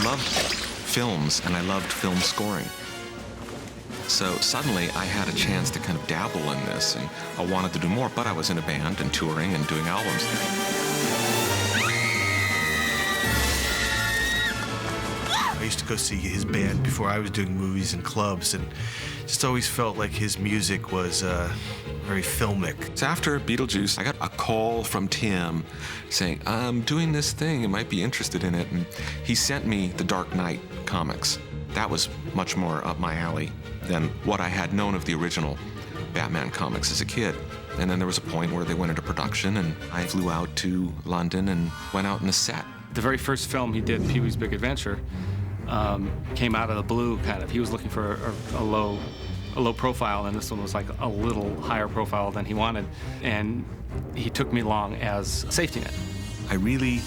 loved films, and I loved film scoring. So suddenly I had a chance to kind of dabble in this, and I wanted to do more, but I was in a band and touring and doing albums. I used to go see his band before I was doing movies and clubs, and just always felt like his music was very filmic. So after Beetlejuice, I got a call from Tim saying, I'm doing this thing, you might be interested in it. And he sent me the Dark Knight comics. That was much more up my alley than what I had known of the original Batman comics as a kid. And then there was a point where they went into production, and I flew out to London and went out in the set. The very first film he did, Pee-wee's Big Adventure, came out of the blue, kind of. He was looking for a low profile, and this one was like a little higher profile than he wanted. And he took me along as a safety net. I really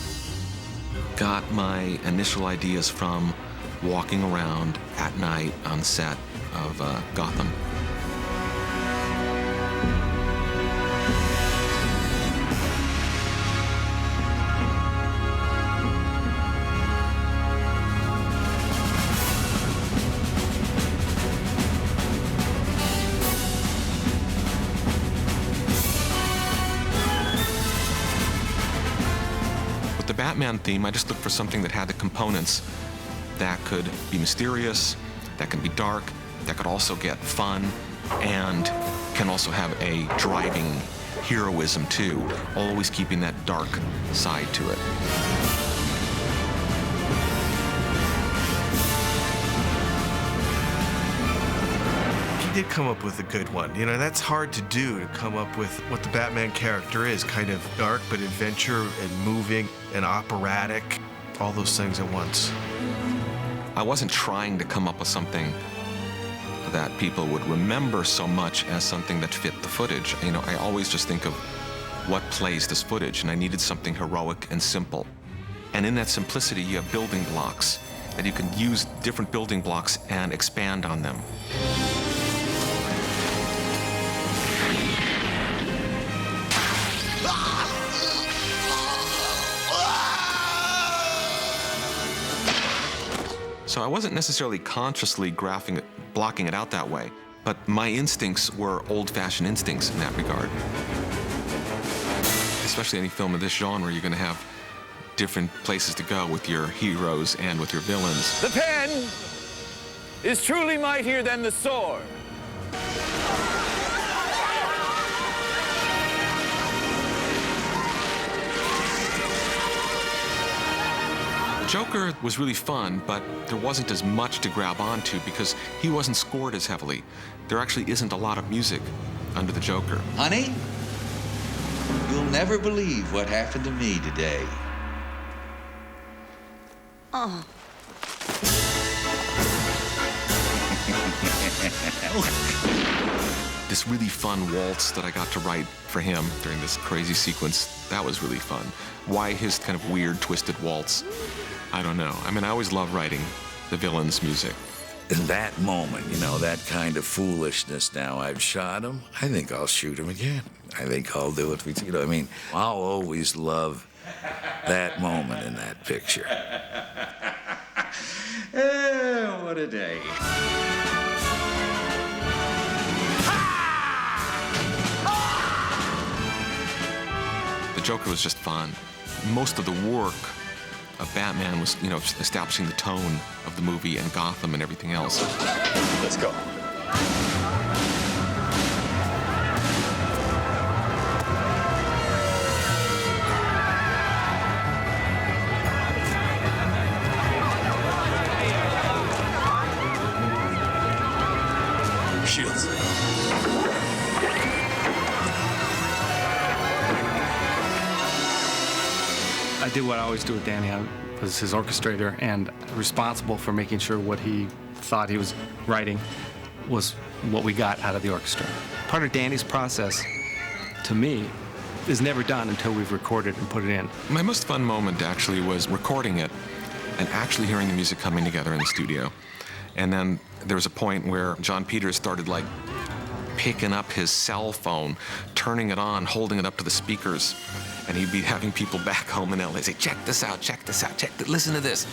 got my initial ideas from walking around at night on set of Gotham. The Batman theme, I just looked for something that had the components that could be mysterious, that can be dark, that could also get fun, and can also have a driving heroism too, always keeping that dark side to it. He did come up with a good one. You know, that's hard to do, to come up with what the Batman character is, kind of dark but adventure and moving and operatic, all those things at once. I wasn't trying to come up with something that people would remember so much as something that fit the footage. You know, I always just think of what plays this footage, and I needed something heroic and simple. And in that simplicity, you have building blocks, and you can use different building blocks and expand on them. So I wasn't necessarily consciously blocking it out that way, but my instincts were old-fashioned instincts in that regard. Especially any film of this genre, you're going to have different places to go with your heroes and with your villains. The pen is truly mightier than the sword. Joker was really fun, but there wasn't as much to grab onto because he wasn't scored as heavily. There actually isn't a lot of music under the Joker. Honey, you'll never believe what happened to me today. Oh. This really fun waltz that I got to write for him during this crazy sequence, that was really fun. Why his kind of weird, twisted waltz? I don't know. I mean, I always love writing the villain's music. In that moment, you know, that kind of foolishness, now I've shot him, I think I'll shoot him again. I think I'll do it with, you know, I mean, I'll always love that moment in that picture. Oh, what a day. The Joker was just fun. Most of the work of Batman was, you know, establishing the tone of the movie and Gotham and everything else. Let's go. Shields. I did what I always do with Danny. I was his orchestrator and responsible for making sure what he thought he was writing was what we got out of the orchestra. Part of Danny's process, to me, is never done until we've recorded and put it in. My most fun moment actually was recording it and actually hearing the music coming together in the studio. And then there was a point where John Peters started like picking up his cell phone, turning it on, holding it up to the speakers, and he'd be having people back home in LA say, check this out, listen to this.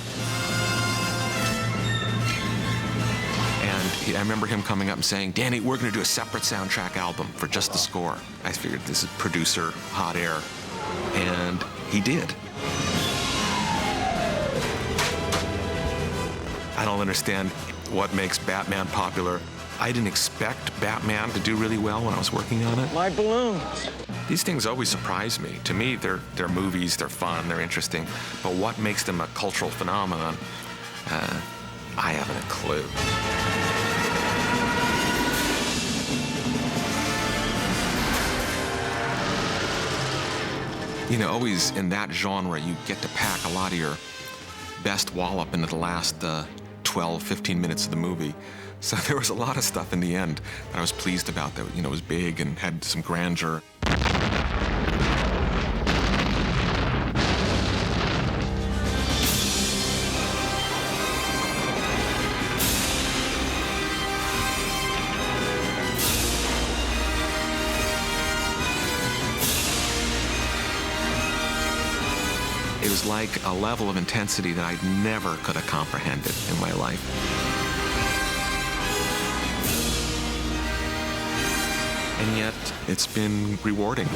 I remember him coming up and saying, Danny, we're going to do a separate soundtrack album for just the score. I figured this is producer, hot air. And he did. I don't understand what makes Batman popular. I didn't expect Batman to do really well when I was working on it. My balloons. These things always surprise me. To me, they're movies, they're fun, they're interesting. But what makes them a cultural phenomenon, I haven't a clue. You know, always in that genre, you get to pack a lot of your best wallop into the last 12, 15 minutes of the movie. So there was a lot of stuff in the end that I was pleased about that, you know, was big and had some grandeur. It was like a level of intensity that I never could have comprehended in my life. And yet, it's been rewarding.